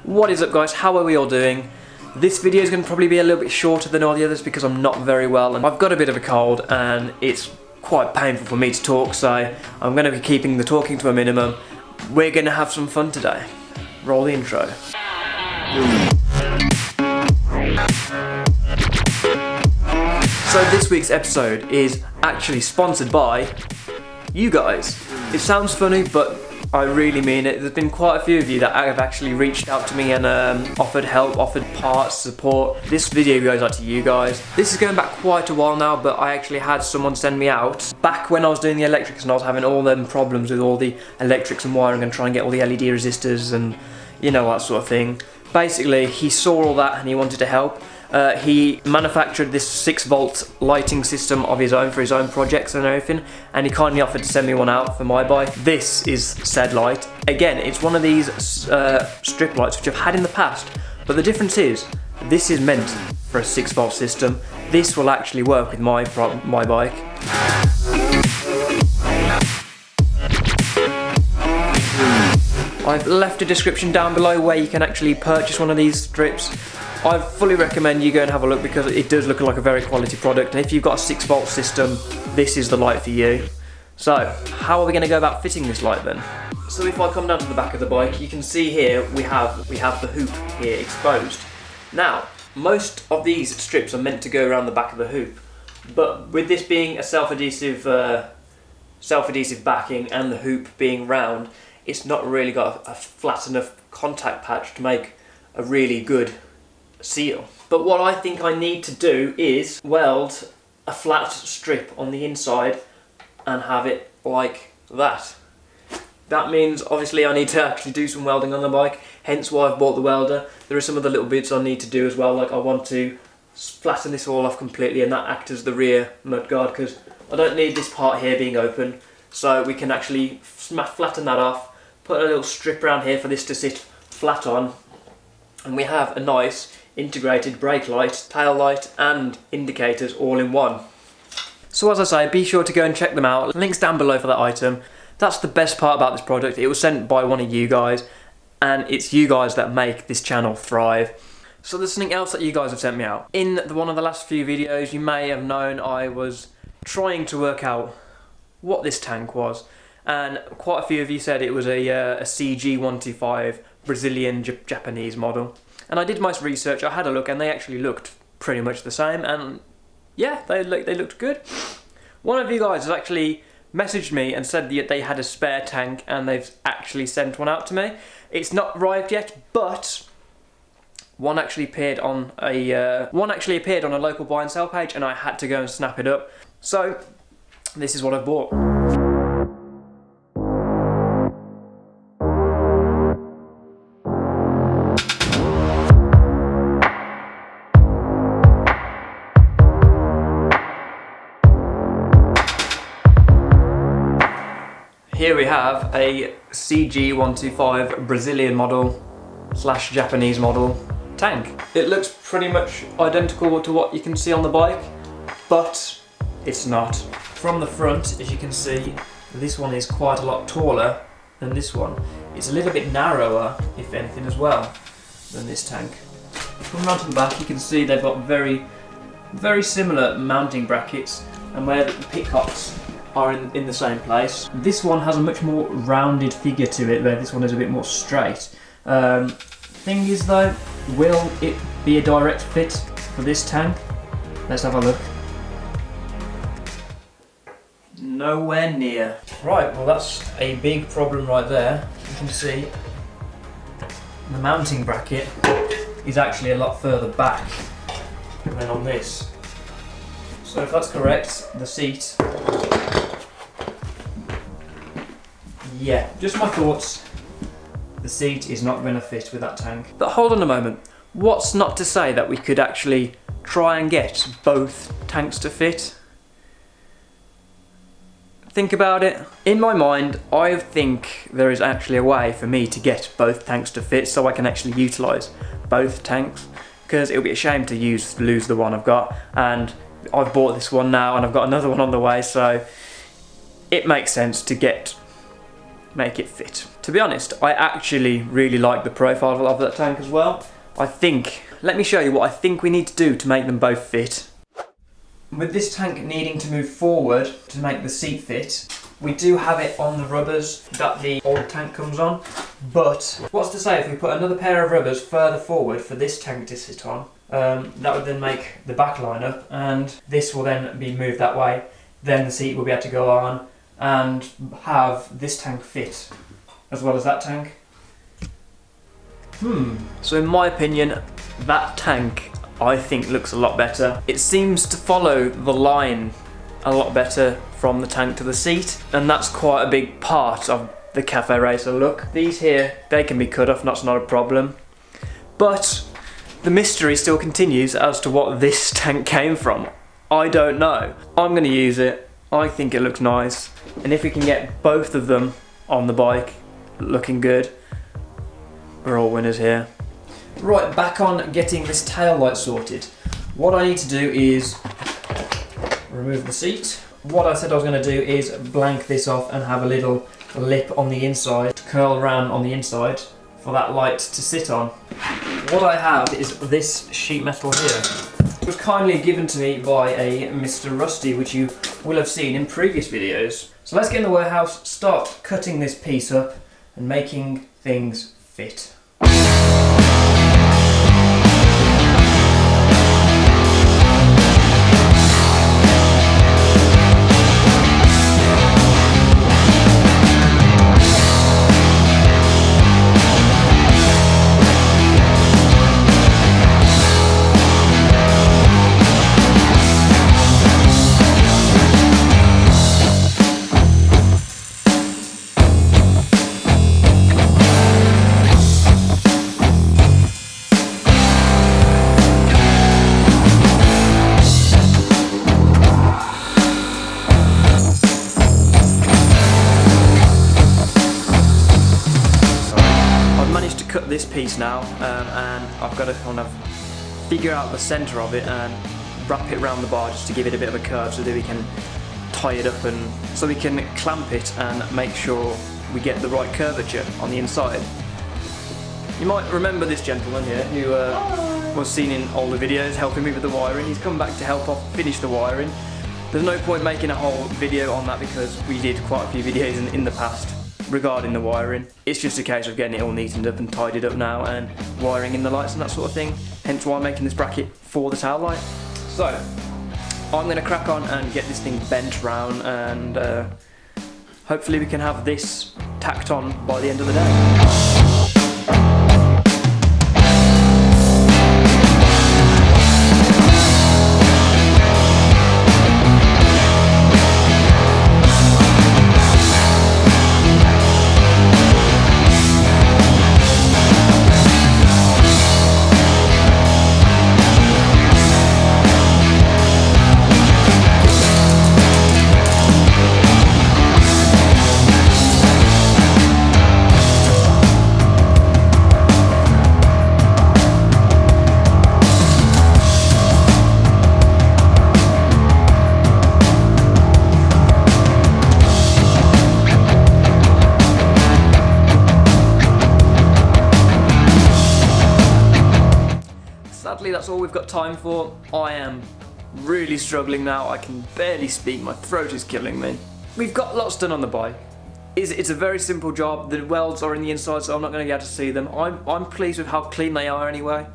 What is up guys, how are we all doing? This video is going to probably be a little bit shorter than all the others because I'm not very well and I've got a bit of a cold and it's quite painful for me to talk, so I'm going to be keeping the talking to a minimum. We're going to have some fun today. Roll the intro. So this week's episode is actually sponsored by you guys. It sounds funny, but I really mean it. There's been quite a few of you that have actually reached out to me and offered help, offered parts, support. This video goes out to you guys. This is going back quite a while now, but I actually had someone send me out back when I was doing the electrics and I was having all them problems with all the electrics and wiring and trying to get all the LED resistors and you know, that sort of thing. Basically, he saw all that and he wanted to help. He manufactured this 6-volt lighting system of his own for his own projects and everything, and he kindly offered to send me one out for my bike. This is said light. Again, it's one of these strip lights which I've had in the past, but the difference is this is meant for a 6-volt system. This will actually work with my bike. I've left a description down below where you can actually purchase one of these strips. I fully recommend you go and have a look because it does look like a very quality product, and if you've got a 6-volt system, this is the light for you. So, how are we going to go about fitting this light then? So if I come down to the back of the bike, you can see here we have the hoop here exposed. Now, most of these strips are meant to go around the back of the hoop, but with this being a self-adhesive backing and the hoop being round, it's not really got a flat enough contact patch to make a really good seal. But what I think I need to do is weld a flat strip on the inside and have it like that. That means obviously I need to actually do some welding on the bike, hence why I've bought the welder. There are some other little bits I need to do as well, like I want to flatten this all off completely and that acts as the rear mudguard because I don't need this part here being open, so we can actually flatten that off, put a little strip around here for this to sit flat on, and we have a nice integrated brake light, tail light and indicators all in one. So as I say, be sure to go and check them out. Links down below for that item. That's the best part about this product. It was sent by one of you guys and it's you guys that make this channel thrive. So there's something else that you guys have sent me out. In one of the last few videos you may have known I was trying to work out what this tank was, and quite a few of you said it was a CB125 Brazilian Japanese model. And I did my research, I had a look and they actually looked pretty much the same, and yeah, they looked good. One of you guys has actually messaged me and said that they had a spare tank and they've actually sent one out to me. It's not arrived yet, but one actually appeared on a local buy and sell page and I had to go and snap it up. So this is what I've bought. Here we have a CG125 Brazilian model / Japanese model tank. It looks pretty much identical to what you can see on the bike, but it's not. From the front, as you can see, this one is quite a lot taller than this one. It's a little bit narrower, if anything, as well, than this tank. From around to the back, you can see they've got very similar mounting brackets, and where the pickups are in the same place. This one has a much more rounded figure to it, where this one is a bit more straight. Thing is though, will it be a direct fit for this tank? Let's have a look. Nowhere near. Right, well that's a big problem right there. You can see the mounting bracket is actually a lot further back than on this. So if that's correct, the seat, yeah, just my thoughts. The seat is not going to fit with that tank. But hold on a moment. What's not to say that we could actually try and get both tanks to fit? Think about it. In my mind, I think there is actually a way for me to get both tanks to fit so I can actually utilise both tanks, because it would be a shame to lose the one I've got, and I've bought this one now and I've got another one on the way, so it makes sense to get make it fit. To be honest, I actually really like the profile of that tank as well. Let me show you what I think we need to do to make them both fit. With this tank needing to move forward to make the seat fit, we do have it on the rubbers that the old tank comes on, but what's to say if we put another pair of rubbers further forward for this tank to sit on, that would then make the back line up, and this will then be moved that way, then the seat will be able to go on and have this tank fit as well as that tank. So in my opinion, that tank I think looks a lot better. It seems to follow the line a lot better from the tank to the seat, and that's quite a big part of the Cafe Racer look. These here, they can be cut off, that's not a problem. But the mystery still continues as to what this tank came from. I don't know. I'm going to use it. I think it looks nice, and if we can get both of them on the bike looking good, we're all winners here. Right, back on getting this tail light sorted. What I need to do is remove the seat. What I said I was going to do is blank this off and have a little lip on the inside to curl around on the inside for that light to sit on. What I have is this sheet metal here. It was kindly given to me by a Mr. Rusty, which you will have seen in previous videos. So let's get in the warehouse, start cutting this piece up and making things fit. This piece now, and I've got to kind of figure out the centre of it and wrap it around the bar just to give it a bit of a curve so that we can tie it up and so we can clamp it and make sure we get the right curvature on the inside. You might remember this gentleman here who was seen in older videos helping me with the wiring. He's come back to help finish the wiring. There's no point making a whole video on that because we did quite a few videos in the past regarding the wiring. It's just a case of getting it all neatened up and tidied up now and wiring in the lights and that sort of thing, hence why I'm making this bracket for the tail light. So I'm going to crack on and get this thing bent round, and hopefully we can have this tacked on by the end of the day. Sadly, that's all we've got time for. I am really struggling now. I can barely speak. My throat is killing me. We've got lots done on the bike. It's a very simple job. The welds are in the inside, so I'm not going to be able to see them. I'm pleased with how clean they are anyway.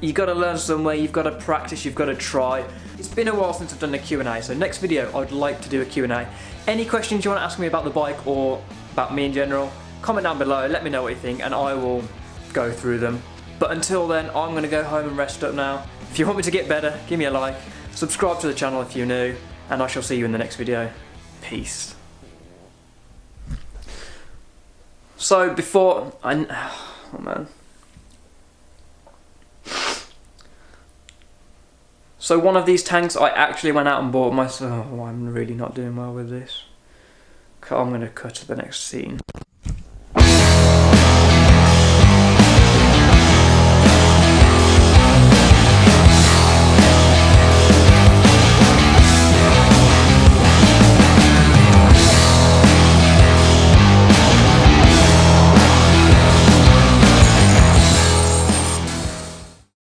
You've got to learn somewhere. You've got to practice. You've got to try. It's been a while since I've done a Q&A, so next video I'd like to do a Q&A. Any questions you want to ask me about the bike or about me in general, comment down below. Let me know what you think, and I will go through them. But until then, I'm going to go home and rest up now. If you want me to get better, give me a like, subscribe to the channel if you're new, and I shall see you in the next video. Peace. So before oh man. So one of these tanks I actually went out and bought myself. Oh, I'm really not doing well with this. I'm going to cut to the next scene.